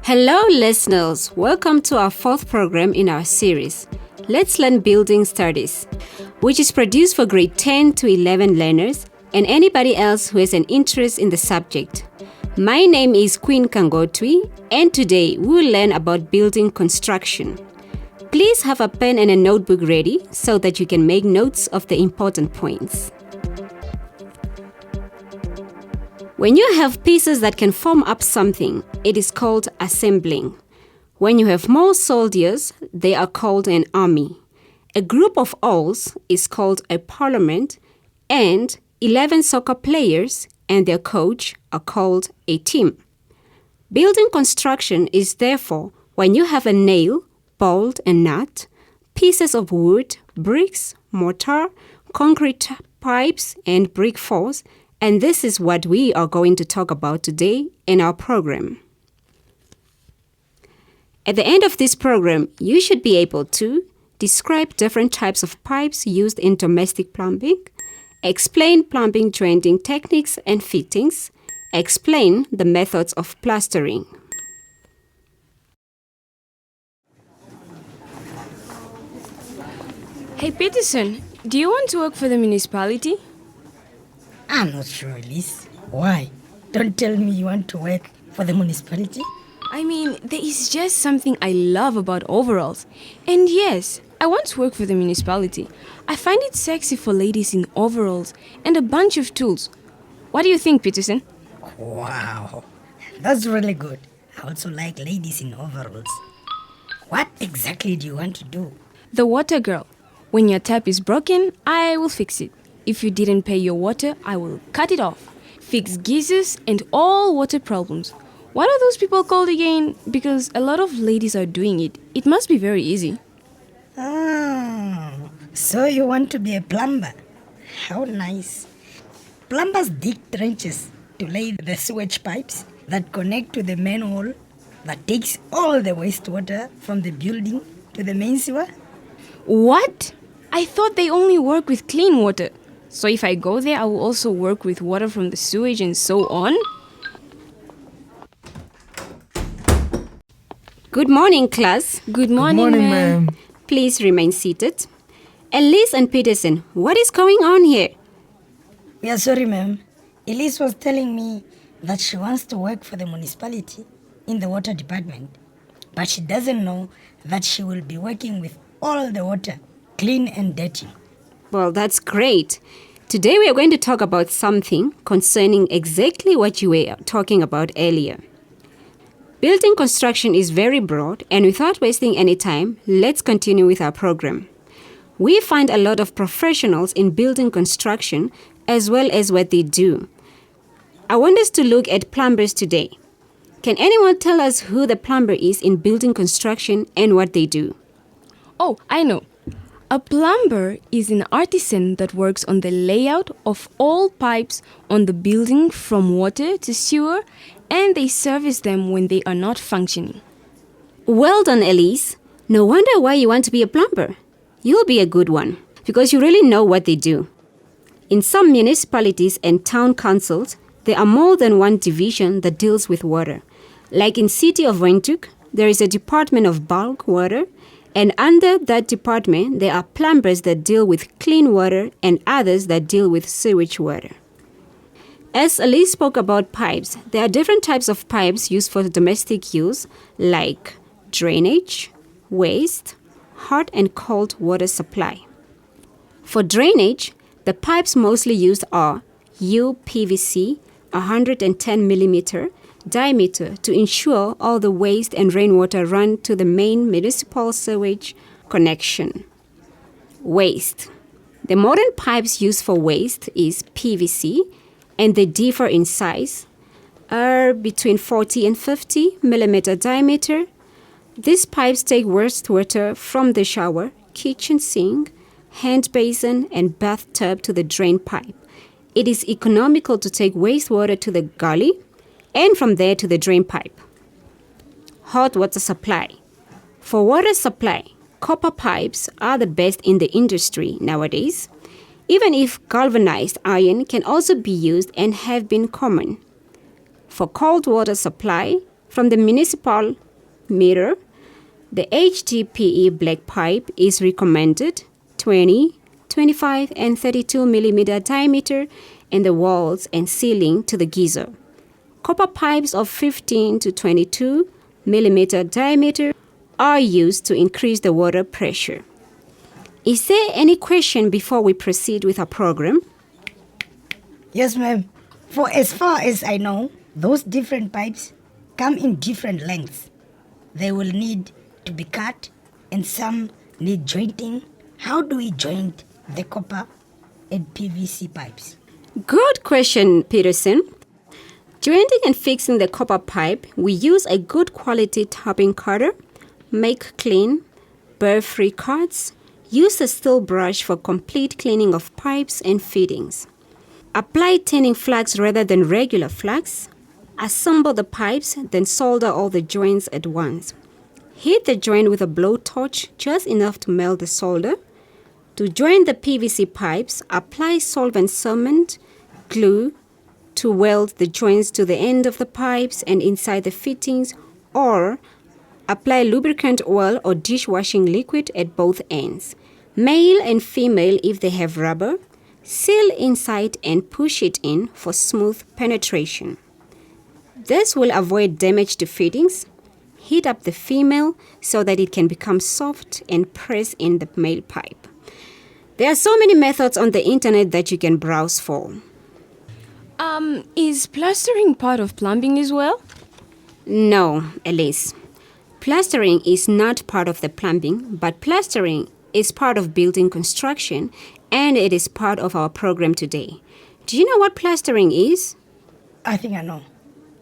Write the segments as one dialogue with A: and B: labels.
A: Hello listeners, welcome to our fourth program in our series, Let's Learn Building Studies, which is produced for grade 10 to 11 learners and anybody else who has an interest in the subject. My name is Queen Kangotwi, and today we will learn about building construction. Please have a pen and a notebook ready so that you can make notes of the important points. When you have pieces that can form up something, it is called assembling. When you have more soldiers, they are called an army. A group of owls is called a parliament, and 11 soccer players and their coach are called a team. Building construction is therefore when you have a nail, bolt and nut, pieces of wood, bricks, mortar, concrete pipes and brick force, and this is what we are going to talk about today in our program. At the end of this program, you should be able to describe different types of pipes used in domestic plumbing, explain plumbing jointing techniques and fittings, explain the methods of plastering.
B: Hey Peterson, do you want to work for the municipality?
C: I'm not sure, Elise. Why? Don't tell me you want to work for the municipality.
B: I mean, there is just something I love about overalls. And yes, I want to work for the municipality. I find it sexy for ladies in overalls and a bunch of tools. What do you think, Peterson?
C: Wow, that's really good. I also like ladies in overalls. What exactly do you want to do?
B: The water girl. When your tap is broken, I will fix it. If you didn't pay your water, I will cut it off. Fix geysers and all water problems. What are those people called again? Because a lot of ladies are doing it. It must be very easy.
C: Oh, so you want to be a plumber? How nice. Plumbers dig trenches to lay the sewage pipes that connect to the manhole that takes all the wastewater from the building to the main sewer.
B: What? I thought they only work with clean water. So if I go there, I will also work with water from the sewage and so on?
A: Good morning, class.
B: Good morning, ma'am.
A: Please remain seated. Elise and Peterson, what is going on here?
C: We are sorry, ma'am. Elise was telling me that she wants to work for the municipality in the water department. But she doesn't know that she will be working with all the water, clean and dirty.
A: Well, that's great. Today we are going to talk about something concerning exactly what you were talking about earlier. Building construction is very broad, and without wasting any time, let's continue with our program. We find a lot of professionals in building construction as well as what they do. I want us to look at plumbers today. Can anyone tell us who the plumber is in building construction and what they do?
B: Oh, I know. A plumber is an artisan that works on the layout of all pipes on the building from water to sewer, and they service them when they are not functioning.
A: Well done, Elise. No wonder why you want to be a plumber. You'll be a good one because you really know what they do. In some municipalities and town councils, there are more than one division that deals with water. Like in City of Windhoek, there is a department of bulk water, and under that department, there are plumbers that deal with clean water and others that deal with sewage water. As Elise spoke about pipes, there are different types of pipes used for domestic use, like drainage, waste, hot and cold water supply. For drainage, the pipes mostly used are UPVC 110 millimeter diameter to ensure all the waste and rainwater run to the main municipal sewage connection. Waste. The modern pipes used for waste is PVC, and they differ in size, are between 40 and 50 millimeter diameter. These pipes take wastewater from the shower, kitchen sink, hand basin, and bathtub to the drain pipe. It is economical to take wastewater to the gully and from there to the drain pipe. Hot water supply. For water supply, copper pipes are the best in the industry nowadays, even if galvanized iron can also be used and have been common. For cold water supply, From the municipal meter, the HDPE black pipe is recommended 20, 25, and 32 millimeter diameter in the walls and ceiling to the geyser. Copper pipes of 15 to 22 millimeter diameter are used to increase the water pressure. Is there any question before we proceed with our program?
C: Yes, ma'am. For as far as I know, those different pipes come in different lengths. They will need to be cut and some need jointing. How do we joint the copper and PVC pipes?
A: Good question, Peterson. Jointing and fixing the copper pipe, we use a good quality tapping cutter, make clean, burr-free cuts, use a steel brush for complete cleaning of pipes and fittings. Apply tanning flux rather than regular flux. Assemble the pipes, then solder all the joints at once. Heat the joint with a blowtorch just enough to melt the solder. To join the PVC pipes, apply solvent cement, glue, to weld the joints to the end of the pipes and inside the fittings, or apply lubricant oil or dishwashing liquid at both ends. Male and female if they have rubber. Seal inside and push it in for smooth penetration. This will avoid damage to fittings. Heat up the female so that it can become soft and press in the male pipe. There are so many methods on the internet that you can browse for.
B: Is plastering part of plumbing as well?
A: No, Elise. Plastering is not part of the plumbing, but plastering is part of building construction, and it is part of our program today. Do you know what plastering is?
C: I think I know.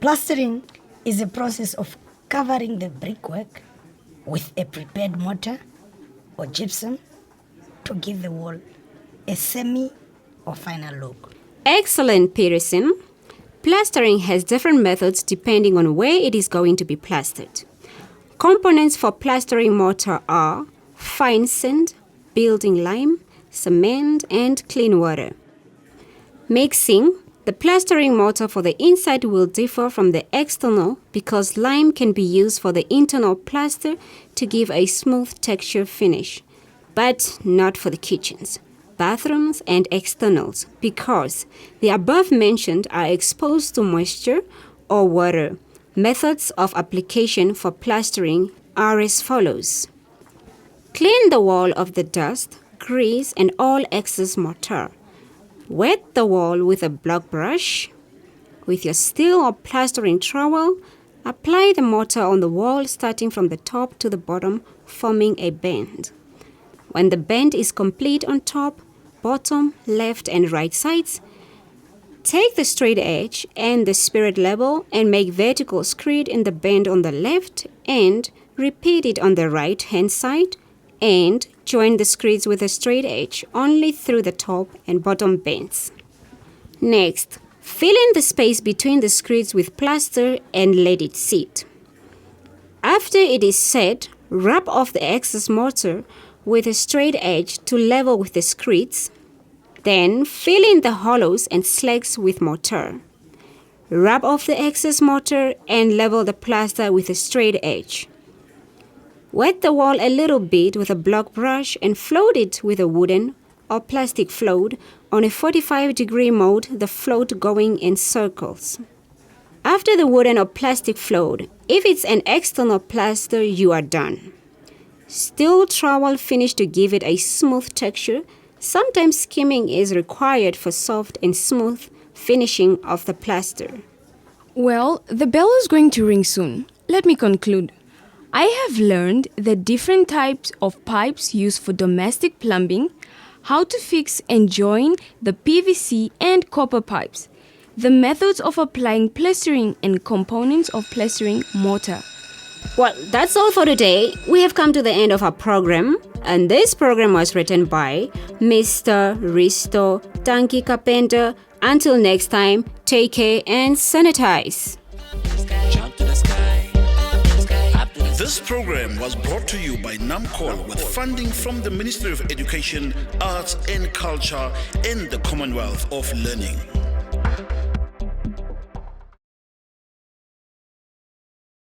C: Plastering is a process of covering the brickwork with a prepared mortar or gypsum to give the wall a semi or final look.
A: Excellent, Peterson. Plastering has different methods depending on where it is going to be plastered. Components for plastering mortar are fine sand, building lime, cement, and clean water. Mixing. The plastering mortar for the inside will differ from the external because lime can be used for the internal plaster to give a smooth texture finish, but not for the kitchens, bathrooms, and externals because the above mentioned are exposed to moisture or water. Methods of application for plastering are as follows. Clean the wall of the dust, grease, and all excess mortar. Wet the wall with a block brush. With your steel or plastering trowel, apply the mortar on the wall starting from the top to the bottom, forming a band. When the band is complete on top, bottom, left, and right sides, take the straight edge and the spirit level and make vertical screed in the band on the left and repeat it on the right hand side and join the screeds with a straight edge only through the top and bottom bands. Next, fill in the space between the screeds with plaster and let it sit. After it is set, rub off the excess mortar with a straight edge to level with the screeds. Then fill in the hollows and slags with mortar. Rub off the excess mortar and level the plaster with a straight edge. Wet the wall a little bit with a block brush and float it with a wooden or plastic float on a 45-degree mode, the float going in circles. After the wooden or plastic float, if it's an external plaster, you are done. Steel trowel finish to give it a smooth texture. Sometimes skimming is required for soft and smooth finishing of the plaster.
B: Well, the bell is going to ring soon. Let me conclude. I have learned the different types of pipes used for domestic plumbing, how to fix and join the PVC and copper pipes, the methods of applying plastering and components of plastering mortar.
A: Well, that's all for today. We have come to the end of our program, and this program was written by Mr. Risto Tanki Kapenda. Until next time, take care and sanitize.
D: This program was brought to you by NAMCOL with funding from the Ministry of Education, Arts and Culture and the Commonwealth of Learning.